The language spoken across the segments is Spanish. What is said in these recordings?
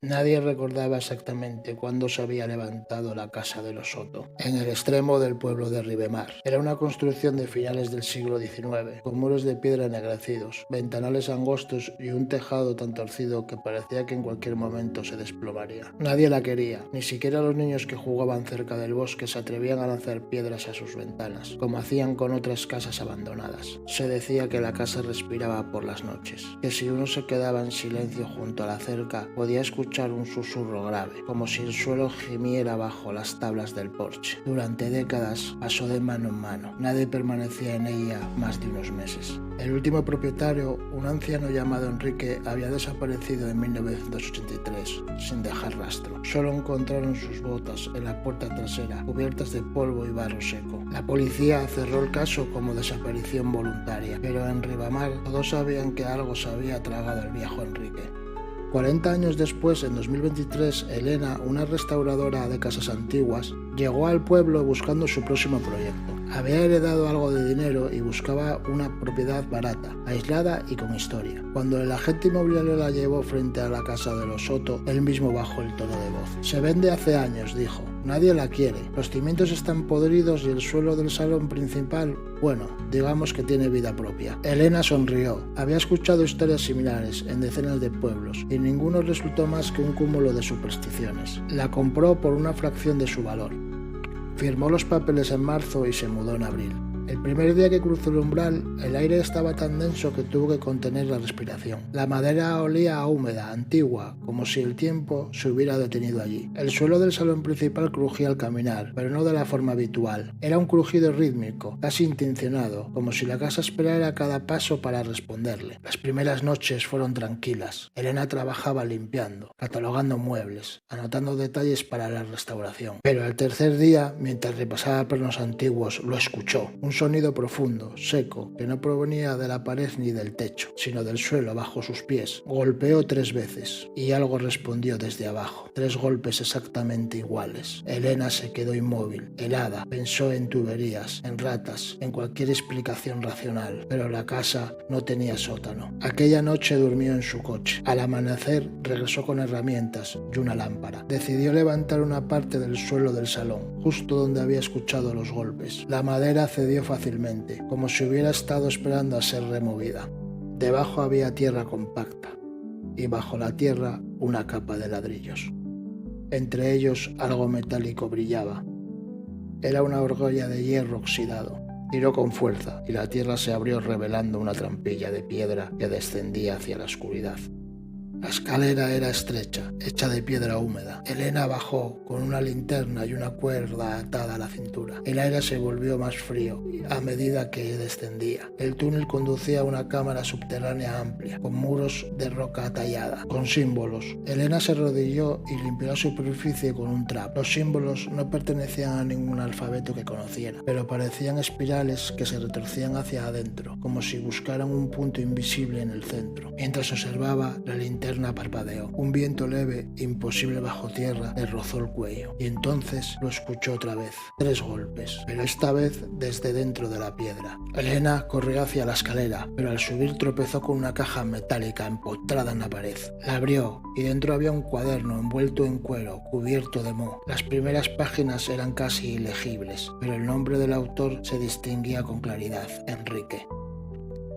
Nadie recordaba exactamente cuándo se había levantado la casa de los Soto, en el extremo del pueblo de Ribemar. Era una construcción de finales del siglo XIX, con muros de piedra ennegrecidos, ventanales angostos y un tejado tan torcido que parecía que en cualquier momento se desplomaría. Nadie la quería, ni siquiera los niños que jugaban cerca del bosque se atrevían a lanzar piedras a sus ventanas, como hacían con otras casas abandonadas. Se decía que la casa respiraba por las noches, que si uno se quedaba en silencio junto a la cerca podía escuchar un susurro grave, como si el suelo gimiera bajo las tablas del porche. Durante décadas pasó de mano en mano. Nadie permanecía en ella más de unos meses. El último propietario, un anciano llamado Enrique, había desaparecido en 1983, sin dejar rastro. Solo encontraron sus botas en la puerta trasera, cubiertas de polvo y barro seco. La policía cerró el caso como desaparición voluntaria, pero en Ribamar todos sabían que algo se había tragado al viejo Enrique. 40 años después, en 2023, Elena, una restauradora de casas antiguas, llegó al pueblo buscando su próximo proyecto. Había heredado algo de dinero y buscaba una propiedad barata, aislada y con historia. Cuando el agente inmobiliario la llevó frente a la casa de los Soto, él mismo bajó el tono de voz. Se vende hace años, dijo. Nadie la quiere. Los cimientos están podridos y el suelo del salón principal, bueno, digamos que tiene vida propia. Elena sonrió. Había escuchado historias similares en decenas de pueblos y ninguno resultó más que un cúmulo de supersticiones. La compró por una fracción de su valor. Firmó los papeles en marzo y se mudó en abril. El primer día que cruzó el umbral, el aire estaba tan denso que tuvo que contener la respiración. La madera olía a húmeda, antigua, como si el tiempo se hubiera detenido allí. El suelo del salón principal crujía al caminar, pero no de la forma habitual. Era un crujido rítmico, casi intencionado, como si la casa esperara cada paso para responderle. Las primeras noches fueron tranquilas. Elena trabajaba limpiando, catalogando muebles, anotando detalles para la restauración. Pero al tercer día, mientras repasaba planos antiguos, lo escuchó. Un sonido profundo, seco, que no provenía de la pared ni del techo, sino del suelo bajo sus pies. Golpeó 3 veces y algo respondió desde abajo. 3 golpes exactamente iguales. Elena se quedó inmóvil, helada. Pensó en tuberías, en ratas, en cualquier explicación racional, pero la casa no tenía sótano. Aquella noche durmió en su coche. Al amanecer regresó con herramientas y una lámpara. Decidió levantar una parte del suelo del salón, justo donde había escuchado los golpes. La madera cedió fácilmente, como si hubiera estado esperando a ser removida. Debajo había tierra compacta y bajo la tierra una capa de ladrillos. Entre ellos algo metálico brillaba. Era una argolla de hierro oxidado. Tiró con fuerza y la tierra se abrió revelando una trampilla de piedra que descendía hacia la oscuridad. La escalera era estrecha, hecha de piedra húmeda. Elena bajó con una linterna y una cuerda atada a la cintura. El aire se volvió más frío a medida que descendía. El túnel conducía a una cámara subterránea amplia, con muros de roca tallada, con símbolos. Elena se arrodilló y limpió la superficie con un trapo. Los símbolos no pertenecían a ningún alfabeto que conociera, pero parecían espirales que se retorcían hacia adentro, como si buscaran un punto invisible en el centro. Mientras observaba, la linterna parpadeó. Un viento leve, imposible bajo tierra, le rozó el cuello. Y entonces lo escuchó otra vez. 3 golpes, pero esta vez desde dentro de la piedra. Elena corrió hacia la escalera, pero al subir tropezó con una caja metálica empotrada en la pared. La abrió y dentro había un cuaderno envuelto en cuero, cubierto de moho. Las primeras páginas eran casi ilegibles, pero el nombre del autor se distinguía con claridad: Enrique.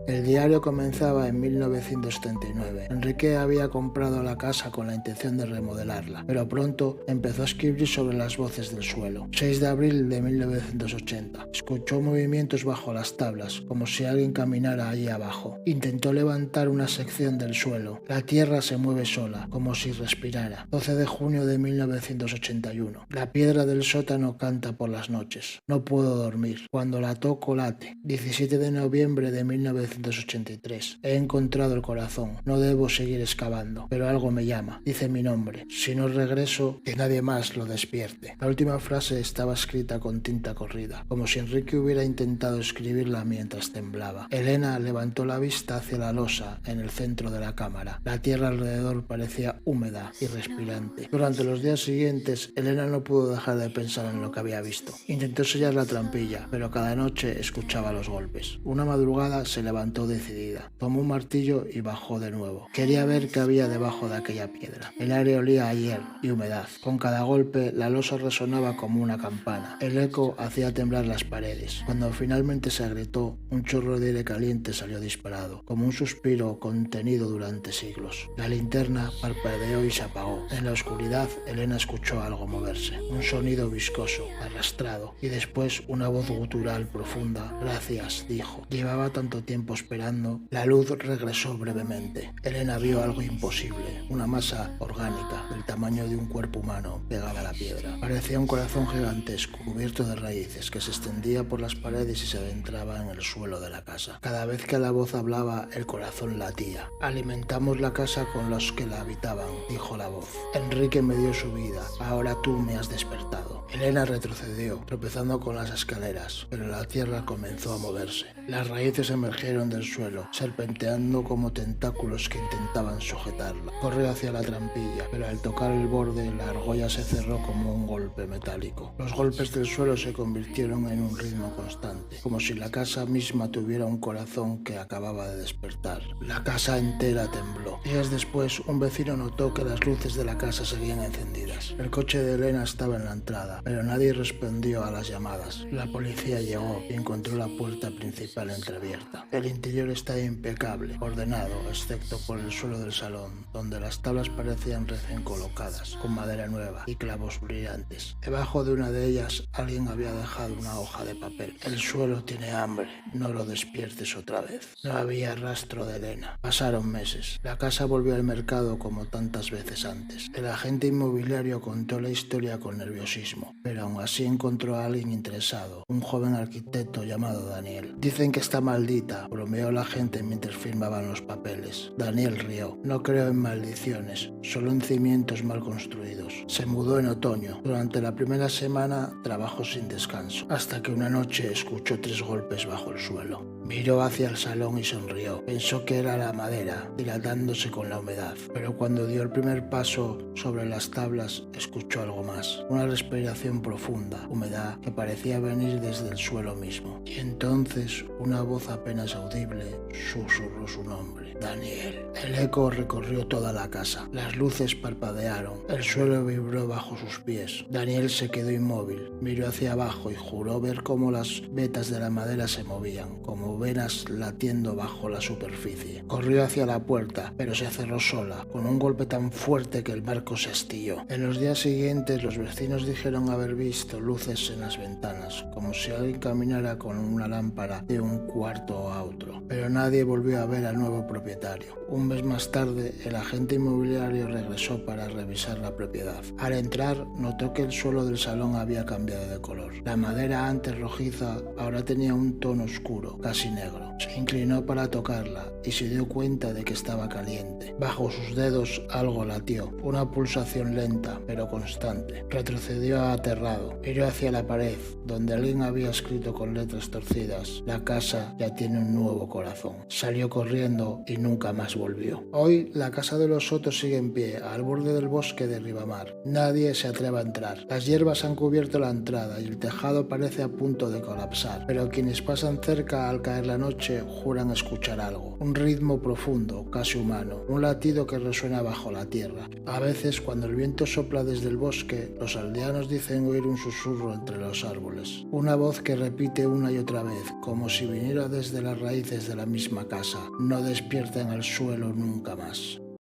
El diario comenzaba en 1979. Enrique había comprado la casa con la intención de remodelarla, pero pronto empezó a escribir sobre las voces del suelo. 6 de abril de 1980. Escuchó movimientos bajo las tablas, como si alguien caminara allí abajo. Intentó levantar una sección del suelo. La tierra se mueve sola, como si respirara. 12 de junio de 1981. La piedra del sótano canta por las noches. No puedo dormir. Cuando la toco late. 17 de noviembre de 1983. He encontrado el corazón. No debo seguir excavando, pero algo me llama. Dice mi nombre. Si no regreso, que nadie más lo despierte. La última frase estaba escrita con tinta corrida, como si Enrique hubiera intentado escribirla mientras temblaba. Elena levantó la vista hacia la losa en el centro de la cámara. La tierra alrededor parecía húmeda y respirante. Durante los días siguientes, Elena no pudo dejar de pensar en lo que había visto. Intentó sellar la trampilla, pero cada noche escuchaba los golpes. Una madrugada se levantó levantó decidida. Tomó un martillo y bajó de nuevo. Quería ver qué había debajo de aquella piedra. El aire olía a hiel y humedad. Con cada golpe la losa resonaba como una campana. El eco hacía temblar las paredes. Cuando finalmente se agrietó, un chorro de aire caliente salió disparado, como un suspiro contenido durante siglos. La linterna parpadeó y se apagó. En la oscuridad, Elena escuchó algo moverse. Un sonido viscoso, arrastrado, y después una voz gutural profunda. Gracias, dijo. Llevaba tanto tiempo esperando. La luz regresó brevemente. Elena vio algo imposible, una masa orgánica del tamaño de un cuerpo humano pegada a la piedra. Parecía un corazón gigantesco, cubierto de raíces, que se extendía por las paredes y se adentraba en el suelo de la casa. Cada vez que la voz hablaba, el corazón latía. Alimentamos la casa con los que la habitaban, dijo la voz. Enrique me dio su vida, ahora tú me has despertado. Elena retrocedió, tropezando con las escaleras, pero la tierra comenzó a moverse. Las raíces emergieron del suelo, serpenteando como tentáculos que intentaban sujetarla. Corrió hacia la trampilla, pero al tocar el borde, la argolla se cerró como un golpe metálico. Los golpes del suelo se convirtieron en un ritmo constante, como si la casa misma tuviera un corazón que acababa de despertar. La casa entera tembló. Días después, un vecino notó que las luces de la casa seguían encendidas. El coche de Elena estaba en la entrada, pero nadie respondió a las llamadas. La policía llegó y encontró la puerta principal entreabierta. El interior está impecable, ordenado, excepto por el suelo del salón, donde las tablas parecían recién colocadas, con madera nueva y clavos brillantes. Debajo de una de ellas, alguien había dejado una hoja de papel. El suelo tiene hambre, no lo despiertes otra vez. No había rastro de Elena. Pasaron meses. La casa volvió al mercado como tantas veces antes. El agente inmobiliario contó la historia con nerviosismo, pero aún así encontró a alguien interesado, un joven arquitecto llamado Daniel. Dicen que está maldita, bromeó la gente mientras firmaban los papeles. Daniel rió. No creo en maldiciones, solo en cimientos mal construidos. Se mudó en otoño. Durante la primera semana trabajó sin descanso, hasta que una noche escuchó 3 golpes bajo el suelo. Miró hacia el salón y sonrió. Pensó que era la madera, dilatándose con la humedad. Pero cuando dio el primer paso sobre las tablas, escuchó algo más. Una respiración profunda, humedad, que parecía venir desde el suelo mismo. Y entonces, una voz apenas audible susurró su nombre. Daniel. El eco recorrió toda la casa. Las luces parpadearon. El suelo vibró bajo sus pies. Daniel se quedó inmóvil. Miró hacia abajo y juró ver cómo las vetas de la madera se movían, como venas latiendo bajo la superficie. Corrió hacia la puerta, pero se cerró sola, con un golpe tan fuerte que el marco se astilló. En los días siguientes, los vecinos dijeron haber visto luces en las ventanas, como si alguien caminara con una lámpara de un cuarto a otro. Pero nadie volvió a ver al nuevo propietario. Un mes más tarde, el agente inmobiliario regresó para revisar la propiedad. Al entrar, notó que el suelo del salón había cambiado de color. La madera antes rojiza ahora tenía un tono oscuro, casi negro. Se inclinó para tocarla y se dio cuenta de que estaba caliente. Bajo sus dedos algo latió, una pulsación lenta pero constante. Retrocedió aterrado. Miró hacia la pared, donde alguien había escrito con letras torcidas: la casa ya tiene un nuevo corazón. Salió corriendo y nunca más volvió. Hoy la casa de los Soto sigue en pie, al borde del bosque de Ribamar. Nadie se atreve a entrar. Las hierbas han cubierto la entrada y el tejado parece a punto de colapsar, pero quienes pasan cerca al caer la noche juran escuchar algo. Un ritmo profundo, casi humano, un latido que resuena bajo la tierra. A veces, cuando el viento sopla desde el bosque, los aldeanos dicen oír un susurro entre los árboles. Una voz que repite una y otra vez, como si viniera desde las raíces de la misma casa. No despierta en el suelo nunca más.